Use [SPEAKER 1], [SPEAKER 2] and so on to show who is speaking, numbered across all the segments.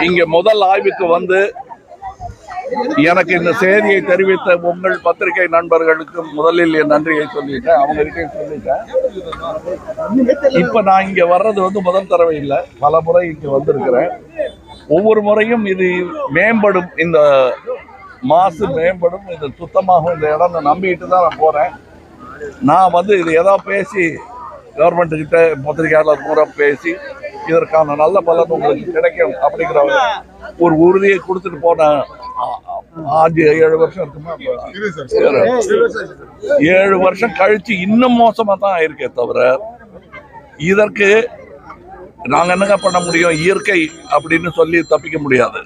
[SPEAKER 1] இங்க முதல் ஆய்வுக்கு வந்து எனக்கு இந்த செய்தியை தெரிவித்த உங்கள் பத்திரிகை நண்பர்களுக்கு முதலில் என் நன்றியை சொல்லிட்டேன், அவங்க கிட்டே சொல்லிட்டேன். இப்ப நான் இங்க வர்றது வந்து முதல் தடவை இல்லை, பல முறை இங்க வந்திருக்கிறேன். ஒவ்வொரு முறையும் இது மேம்படும், இந்த மாசு மேம்படும், இது சுத்தமாகும் இந்த இடம் நம்பிட்டு தான் நான் போறேன். நான் வந்து இது ஏதாவது பேசி கவர்மெண்ட் கிட்ட பத்திரிகையாளர் மூலம் பேசி இதற்கான நல்ல பலன் உங்களுக்கு கிடைக்கும் அப்படிங்கிற ஒரு உறுதியை கொடுத்துட்டு போன 5-7 வருஷம் இருக்குமா, 7 வருஷம் கழிச்சு இன்னும் மோசமா தான் இருக்கே தவிர இதற்கு நாங்க என்னங்க பண்ண முடியும்? இயற்கை அப்படின்னு சொல்லி தப்பிக்க முடியாது.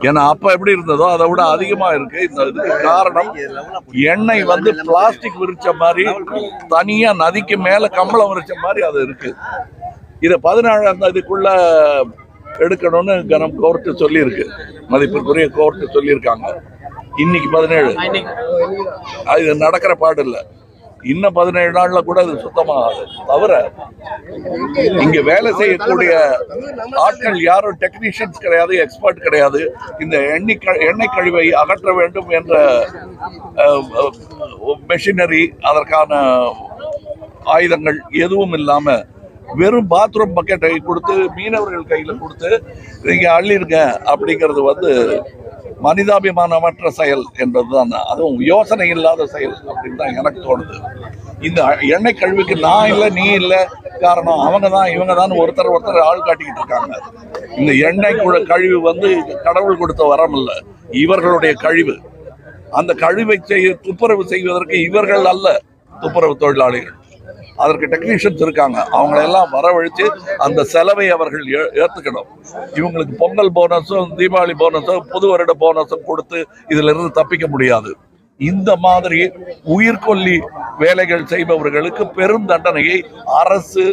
[SPEAKER 1] ஏன்னா அப்ப எப்படி இருந்ததோ அதை விட அதிகமா இருக்கு. இந்த இதுக்கு காரணம் எண்ணெய் வந்து பிளாஸ்டிக் விரிச்ச மாதிரி தனியா நதிக்கு மேல கம்பளம் விரிச்ச மாதிரி அது இருக்கு. இதை 17ஆம் தேதிக்குள்ள எடுக்கணும்னு கனம் கோர்ட்டு சொல்லியிருக்கு, மதிப்பிற்குரிய கோர்ட்டு சொல்லியிருக்காங்க. இன்னைக்கு 17, அது நடக்கிற பாடு இல்லை. இன்னும் 17 நாள்ல கூட அது சுத்தமாகாது. தவிர இங்க வேலை செய்யக்கூடிய ஆட்கள் யாரும் டெக்னீஷியன்ஸ் கிடையாது, எக்ஸ்பர்ட் கிடையாது. இந்த எண்ணெய் கழிவை அகற்ற வேண்டும் என்ற மெஷினரி, அதற்கான ஆயுதங்கள் எதுவும் இல்லாம வெறும் பாத்ரூம் பக்கெட்டை கொடுத்து மீனவர்கள் கையில கொடுத்து நீங்க அள்ளிருங்க அப்படிங்கிறது வந்து மனிதாபிமானமற்ற செயல் என்பதுதான், அதுவும் யோசனை இல்லாத செயல் அப்படின்னு தான் எனக்கு தோணுது. இந்த எண்ணெய் கழிவுக்கு நான் இல்லை நீ இல்லை காரணம், அவங்க தான் இவங்க தான் ஒருத்தர் ஆள் காட்டிக்கிட்டு இருக்காங்க. இந்த எண்ணெய் கழிவு வந்து கடவுள் கொடுத்த வரம் இல்லை, இவர்களுடைய கழிவு. அந்த கழிவை துப்புரவு செய்வதற்கு இவர்கள் அல்ல துப்புரவு தொழிலாளிகள், அதற்கு டெக்னீஷியன்ஸ் இருக்காங்க. அவங்களெல்லாம் வரவழைச்சு அந்த செலவை அவர்கள் ஏற்றுக்கணும். இவங்களுக்கு பொங்கல் போனஸும் தீபாவளி போனஸும் புது வருட போனஸும் கொடுத்து இதுல இருந்து தப்பிக்க முடியாது. இந்த மாதிரி உயிர்கொல்லி வேலைகள் செய்பவர்களுக்கு பெரும் தண்டனையை அரசு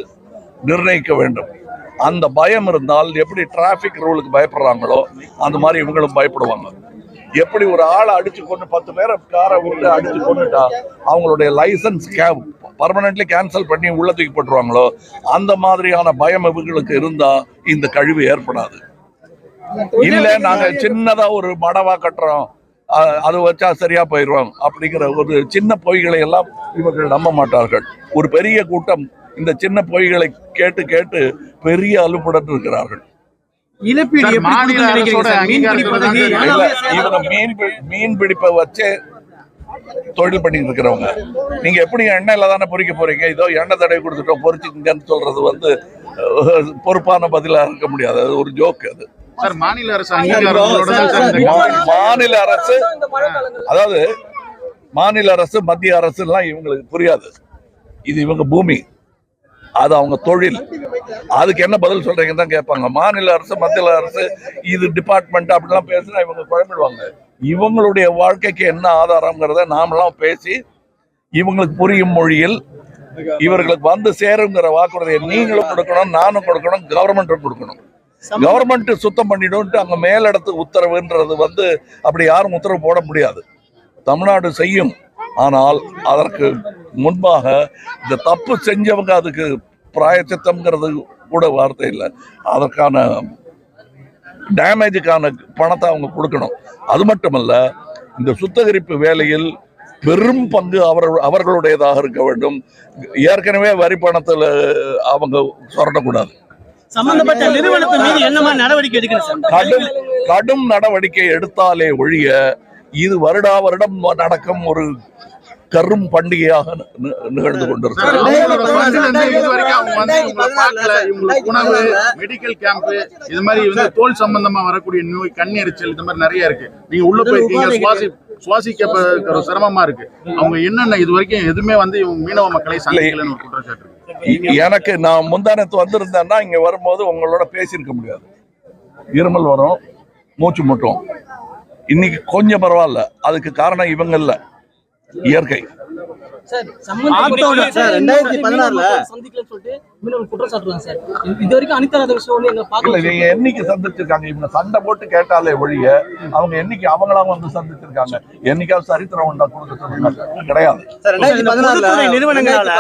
[SPEAKER 1] நிர்ணயிக்க வேண்டும். அந்த பயம் இருந்தால் எப்படி டிராபிக் ரூலுக்கு பயப்படுறாங்களோ அந்த மாதிரி இவங்களும் பயப்படுவாங்க. எப்படி ஒரு ஆளை அடிச்சு கொண்டு 10 பேரை காரை விட்டு அடிச்சு கொண்டுட்டா அவங்களுடைய லைசன்ஸ் பர்மனன்ட்லி கேன்சல் பண்ணி உள்ள தூக்கி போட்டுருவாங்களோ அந்த மாதிரியான பயம் இவங்களுக்கு இருந்தா இந்த கழிவு ஏற்படாது. இல்ல நாங்க சின்னதா ஒரு மடவா கட்டுறோம், அது வச்சா சரியா போயிடுவோம் அப்படிங்கிற ஒரு சின்ன பொய்களை எல்லாம் இவர்கள் நம்ப மாட்டார்கள். ஒரு பெரிய கூட்டம் இந்த சின்ன பொய்களை கேட்டு கேட்டு பெரிய அலுப்புடன் இருக்கிறார்கள். மீன் பிடிப்பை வச்சு தொழில் பண்ணிட்டு இருக்கிறவங்க, நீங்க எப்படி எண்ணெயில தானே பொறிக்க போறீங்க, இதோ எண்ணெய் தடவை கொடுத்துட்டோம் பொறிச்சுங்கன்னு சொல்றது வந்து பொறுப்பான பதிலா இருக்க முடியாது. அது ஒரு ஜோக். அது மாநில அரசு அதாவது மாநில அரசு மத்திய அரசு எல்லாம் இவங்களுக்கு புரியாது. இது இவங்க பூமி, அது அவங்க தொழில். அதுக்கு என்ன பதில் சொல்றீங்கன்னு தான் கேட்பாங்க. மாநில அரசு மத்திய அரசு இது டிபார்ட்மெண்ட் அப்படிலாம் பேசினா இவங்க குழம்பிடுவாங்க. இவங்களுடைய வாழ்க்கைக்கு என்ன ஆதாரம்ங்கிறத நாமெல்லாம் பேசி இவங்களுக்கு புரியும் மொழியில் இவர்களுக்கு வந்து சேருங்கிற வாக்குறுதியை நீங்களும் கொடுக்கணும், நானும் கொடுக்கணும், கவர்மெண்ட்டும் கொடுக்கணும். கவர்மெண்ட் சுத்தம் பண்ணிடும் அங்க மேலிடத்துக்கு உத்தரவுன்றது வந்து அப்படி யாரும் உத்தரவு போட முடியாது. தமிழ்நாடு செய்யும், ஆனால் அதற்கு முன்பாக இந்த தப்பு செஞ்சவங்க அதுக்கு பிராயச்சித்தம்ங்கிறது கூட வார்த்தை இல்லை, அதற்கான டேமேஜுக்கான பணத்தை அவங்க கொடுக்கணும். அது மட்டுமல்ல, இந்த சுத்திகரிப்பு வேலையில் பெரும் பங்கு அவர்களுடையதாக இருக்க வேண்டும். ஏற்கனவே வரி பணத்தில் அவங்க சொரட்டக்கூடாது. கடும் நடவடிக்கை எடுத்தாலே ஒழிய இது வருடா வருடம் நடக்கும் ஒரு கரும் பண்டிகையாக நிகழ்ந்து கொண்டிருக்கிறது.
[SPEAKER 2] மெடிக்கல் கேம்ப் இது மாதிரி தோல் சம்பந்தமா வரக்கூடிய நோய், கண்ணெரிச்சல், இது மாதிரி நிறைய இருக்கு. நீங்க உள்ள போய் சுவாசிக்க சிரமமா இருக்கு. அவங்க என்னென்ன இது வரைக்கும் எதுவுமே மீனவ மக்களை சந்திக்கலன்னு ஒரு குற்றச்சாட்டு இருக்கு.
[SPEAKER 1] எனக்கு நான் முந்தானத்து வந்திருந்தேன்னா இங்க வரும்போது உங்களோட பேசியிருக்க முடியாது. இருமல் வரும், மூச்சு முட்டும். இன்னைக்கு கொஞ்சம் பரவாயில்ல. அதுக்கு காரணம் இவங்க இல்ல, இயற்கை.
[SPEAKER 3] சார் சம்பந்தப்பட்ட
[SPEAKER 4] சார் 2016
[SPEAKER 3] சந்திக்கலன்னு சொல்லிட்டு மீனவர்கள் குற்றம் சாட்டுறாங்க சார். இது வரைக்கும் அனிதராத விஷயம் வந்து எங்க
[SPEAKER 1] இல்ல
[SPEAKER 3] பார்க்கல.
[SPEAKER 1] நீங்க என்னைக்கு சந்திச்சிருக்காங்க? இவங்க சண்டை போட்டு கேட்டாலே ஒழிய அவங்க என்னைக்கு அவங்களா வந்து சந்திச்சிருக்காங்க? என்னைக்காவது சரித்திரம் உண்டா கொடுக்க சொல்லுங்க? கிடையாது.
[SPEAKER 4] சார் 2016
[SPEAKER 5] நிறுவனங்களால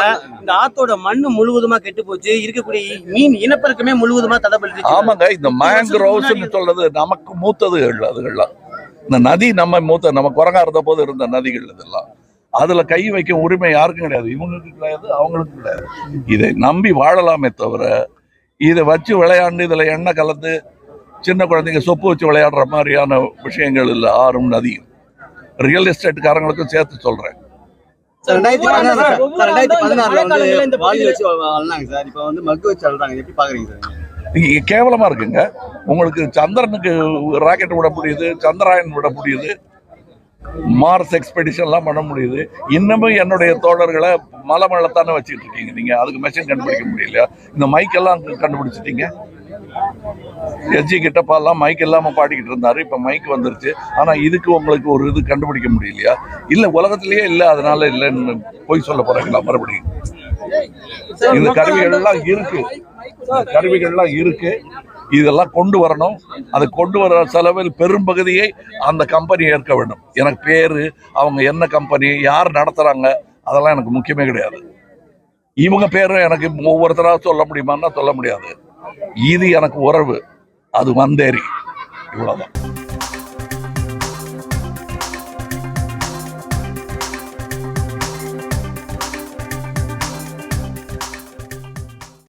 [SPEAKER 5] இந்த ஆத்தோட மண்ணு முழுவதுமா கெட்டு போச்சு, இருக்கக்கூடிய மீன் இனப்பெருக்கமே முழுவதுமா தடைபட்டு.
[SPEAKER 1] ஆமாங்க, இந்த மேங்க்ரோவ்ஸ் சொல்றது நமக்கு மூத்ததுகள் அதுகள்லாம். இந்த நதி நம்ம குரங்கா இருந்த போது இருந்த நதிகள் இதெல்லாம். அதுல கை வைக்க உரிமை யாருக்கும் கிடையாது. இவங்களுக்கு கிடையாது, அவங்களுக்கு கிடையாது. இதை நம்பி வாழலாமே தவிர இதை வச்சு விளையாண்டு இதுல எண்ணெய் கலந்து சின்ன குழந்தைங்க சொப்பு வச்சு விளையாடுற மாதிரியான விஷயங்கள் இல்லை. ஆறும் நதியும் ரியல் எஸ்டேட்காரங்களுக்கும் சேர்த்து சொல்றேன்.
[SPEAKER 4] சார் 2016 வந்து வாலி வச்சு வளர்ந்தாங்க சார். இப்போ வந்து மக்கு வச்சு வளர்றாங்க. எப்படி பாக்குறீங்க சார்?
[SPEAKER 1] இங்க கேவலமா இருக்குங்க. உங்களுக்கு சந்திரனுக்கு ராக்கெட் விட முடியுது, சந்திராயன் விட முடியுது, மார்ஸ் எக்ஸ்பெடிஷன்லாம் பண்ண முடியுது. இன்னமும் என்னுடைய தோழர்களை மலமளத்தானே வச்சுக்கிட்டு இருக்கீங்க நீங்க. அதுக்கு மெஷின் கண்டுபிடிக்க முடியலையா? இந்த மைக்கெல்லாம் கண்டுபிடிச்சிட்டீங்க. எஸ்ஜி கிட்டப்பாலாம் மைக் இல்லாம பாடிக்கிட்டு இருந்தாரு, இப்ப மைக் வந்துருச்சு. ஆனா இதுக்கு உங்களுக்கு ஒரு இது கண்டுபிடிக்க முடியலையா? இல்ல உலகத்திலேயே இல்ல அதனால இல்லைன்னு போய் சொல்ல போறீங்களா மறுபடியும்? இந்த கருவிகள்லாம் இருக்கு. இதெல்லாம் கொண்டு வரணும். அதை கொண்டு வர செலவில் பெரும்பகுதியை அந்த கம்பெனி ஏற்க வேண்டும். எனக்கு பேரு, அவங்க என்ன கம்பெனி, யார் நடத்துறாங்க, அதெல்லாம் எனக்கு முக்கியமே கிடையாது. இவங்க பேரும் எனக்கு ஒவ்வொருத்தராக சொல்ல முடியுமான்னா சொல்ல முடியாது. இது எனக்கு உறவு, அது வந்தேரி, இவ்வளவுதான்.